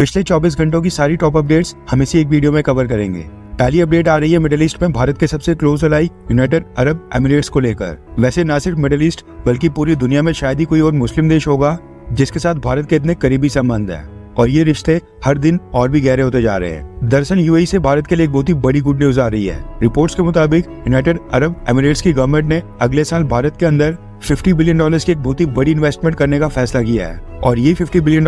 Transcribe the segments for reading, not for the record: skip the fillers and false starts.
पिछले 24 घंटों की सारी टॉप अपडेट्स हम इसी एक वीडियो में कवर करेंगे। पहली अपडेट आ रही है मिडिल ईस्ट में भारत के सबसे close ally United Arab Emirates को लेकर। वैसे न सिर्फ मिडिल ईस्ट बल्कि पूरी दुनिया में शायद ही कोई और मुस्लिम देश होगा जिसके साथ भारत के इतने करीबी संबंध है और ये रिश्ते हर दिन और भी गहरे होते जा रहे हैं। दरअसल यूएई से भारत के लिए एक बहुत ही बड़ी गुड न्यूज आ रही है। रिपोर्ट्स के मुताबिक यूनाइटेड अरब एमिरेट्स की गवर्नमेंट ने अगले साल भारत के अंदर $50 बिलियन की एक बहुत ही बड़ी इन्वेस्टमेंट करने का फैसला किया है और ये $50 बिलियन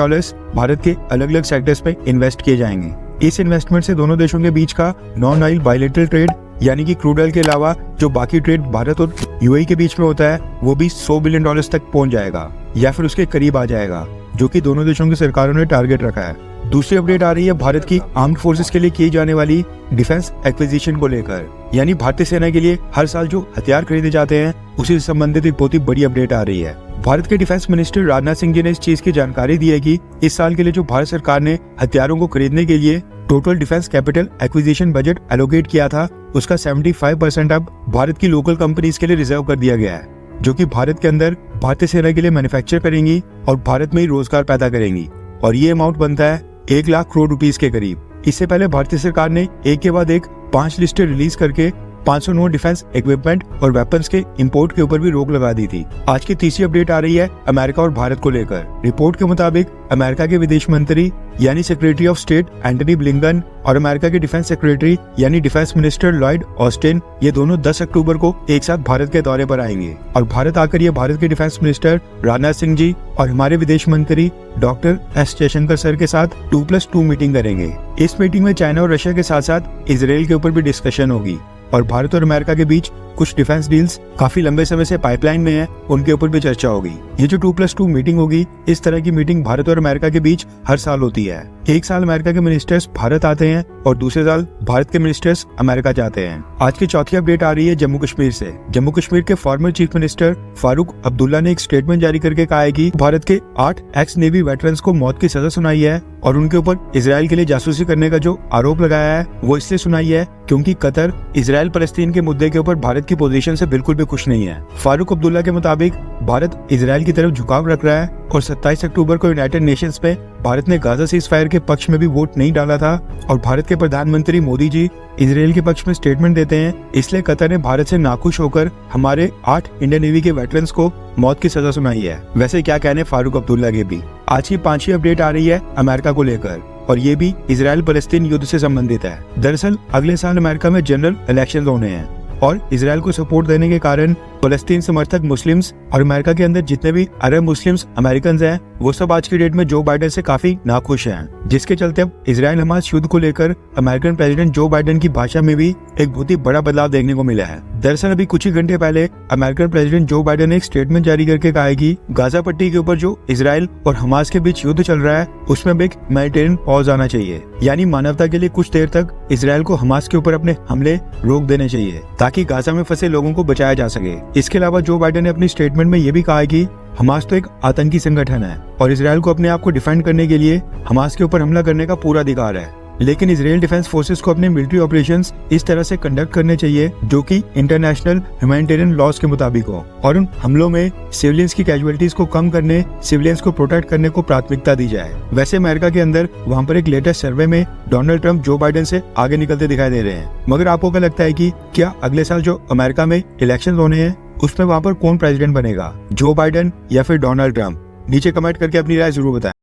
भारत के अलग अलग सेक्टर्स में इन्वेस्ट किए जाएंगे। इस इन्वेस्टमेंट से दोनों देशों के बीच का नॉन ऑयल बायलैटरल ट्रेड यानी कि क्रूड ऑयल के अलावा जो बाकी ट्रेड भारत और यूएई के बीच में होता है वो भी $100 बिलियन तक पहुंच जाएगा या फिर उसके करीब आ जाएगा, जो कि दोनों देशों की सरकारों ने टारगेट रखा है। दूसरी अपडेट आ रही है भारत की आर्म्ड फोर्सेस के लिए की जाने वाली डिफेंस एक्विजिशन को लेकर, यानी भारतीय सेना के लिए हर साल जो हथियार खरीदे जाते हैं उसी से संबंधित एक बहुत ही बड़ी अपडेट आ रही है। भारत के डिफेंस मिनिस्टर राजनाथ सिंह जी ने इस चीज की जानकारी दी है कि इस साल के लिए जो भारत सरकार ने हथियारों को खरीदने के लिए total defence capital acquisition budget allocate किया था उसका 75% अब भारत की लोकल कंपनीज के लिए रिजर्व कर दिया गया है, जो कि भारत के अंदर भारतीय सेना के लिए मैन्युफैक्चर करेंगी और भारत में ही रोजगार पैदा करेंगी और ये अमाउंट बनता है 1 लाख करोड़ रुपीस के करीब। इससे पहले भारतीय सरकार ने एक के बाद एक 5 लिस्टें रिलीज करके 509 डिफेंस इक्विपमेंट और वेपन्स के इंपोर्ट के ऊपर भी रोक लगा दी थी। आज की तीसरी अपडेट आ रही है अमेरिका और भारत को लेकर। रिपोर्ट के मुताबिक अमेरिका के विदेश मंत्री यानी secretary of state Antony Blinken और अमेरिका के डिफेंस सेक्रेटरी यानी डिफेंस मिनिस्टर लॉयड ऑस्टिन ये दोनों 10 अक्टूबर को एक साथ भारत के दौरे पर आएंगे और भारत आकर ये भारत के डिफेंस मिनिस्टर राजनाथ सिंह जी और हमारे विदेश मंत्री डॉक्टर एस जयशंकर सर के साथ 2+2 मीटिंग करेंगे। इस मीटिंग में चाइना और रशिया के साथ साथ इजराइल के ऊपर भी डिस्कशन होगी और भारत और अमेरिका के बीच कुछ डिफेंस डील्स काफी लंबे समय से पाइपलाइन में है उनके ऊपर भी चर्चा होगी। ये जो 2+2 मीटिंग होगी, इस तरह की मीटिंग भारत और अमेरिका के बीच हर साल होती है। एक साल अमेरिका के मिनिस्टर्स भारत आते हैं और दूसरे साल भारत के मिनिस्टर्स अमेरिका जाते हैं। आज की चौथी अपडेट आ रही है जम्मू कश्मीर से। जम्मू कश्मीर के former chief minister Farooq Abdullah ने एक स्टेटमेंट जारी करके कहा है कि भारत के 8 एक्स नेवी वेटरन्स को मौत की सजा सुनाई है और उनके ऊपर इजराइल के लिए जासूसी करने का जो आरोप लगाया है वो इसलिए सुनाई है क्योंकि कतर इजराइल फलस्तीन के मुद्दे के ऊपर भारत की पोजीशन से बिल्कुल भी खुश नहीं है। फारूक अब्दुल्ला के मुताबिक भारत इजराइल की तरफ झुकाव रख रहा है और 27 अक्टूबर को यूनाइटेड नेशंस में भारत ने गाजा सीज फायर के पक्ष में भी वोट नहीं डाला था और भारत के प्रधानमंत्री मोदी जी इजराइल के पक्ष में स्टेटमेंट देते हैं, इसलिए कतर ने भारत से नाखुश होकर हमारे 8 इंडियन नेवी के वेटरन्स को मौत की सजा सुनाई है। वैसे क्या कहने फारूक अब्दुल्ला के भी। आज की 5वीं अपडेट आ रही है अमेरिका को लेकर और ये भी इजराइल फलस्तीन युद्ध से संबंधित है। दरअसल अगले साल अमेरिका में जनरल इलेक्शन होने हैं और इजराइल को सपोर्ट देने के कारण फलस्तीन समर्थक मुस्लिम्स और अमेरिका के अंदर जितने भी अरब मुस्लिम्स अमेरिकन हैं वो सब आज की डेट में जो बाइडेन से काफी नाखुश हैं, जिसके चलते अब इजराइल हमास युद्ध को लेकर अमेरिकन प्रेसिडेंट जो बाइडेन की भाषा में भी एक बहुत ही बड़ा बदलाव देखने को मिला है। दरअसल अभी कुछ ही घंटे पहले अमेरिकन प्रेसिडेंट जो बाइडेन ने एक स्टेटमेंट जारी करके कहा है कि गाजा पट्टी के ऊपर जो इजराइल और हमास के बीच युद्ध चल रहा है उसमें एक ह्यूमैनिटेरियन पॉज आना चाहिए, यानी मानवता के लिए कुछ देर तक इजराइल को हमास के ऊपर अपने हमले रोक देने चाहिए ताकि गाजा में फंसे लोगों को बचाया जा सके। इसके अलावा जो बाइडेन ने अपनी स्टेटमेंट में ये भी कहा है कि हमास तो एक आतंकी संगठन है और इजराइल को अपने आप को डिफेंड करने के लिए हमास के ऊपर हमला करने का पूरा अधिकार है, लेकिन इजराइल डिफेंस फोर्सेस को अपने मिलिट्री ऑपरेशंस इस तरह से कंडक्ट करने चाहिए जो कि इंटरनेशनल ह्यूमैनिटेरियन लॉज के मुताबिक हो और उन हमलों में सिविलियंस की कैजुअलिटीज को कम करने, सिविलियंस को प्रोटेक्ट करने को प्राथमिकता दी जाए। वैसे अमेरिका के अंदर वहाँ पर एक लेटेस्ट सर्वे में डोनाल्ड ट्रंप जो बाइडेन से आगे निकलते दिखाई दे रहे हैं, मगर आपको क्या लगता है कि क्या अगले साल जो अमेरिका में इलेक्शन होने हैं उसमें वहाँ पर कौन प्रेसिडेंट बनेगा, जो बाइडेन या फिर डोनाल्ड ट्रंप? नीचे कमेंट करके अपनी राय जरूर बताएं।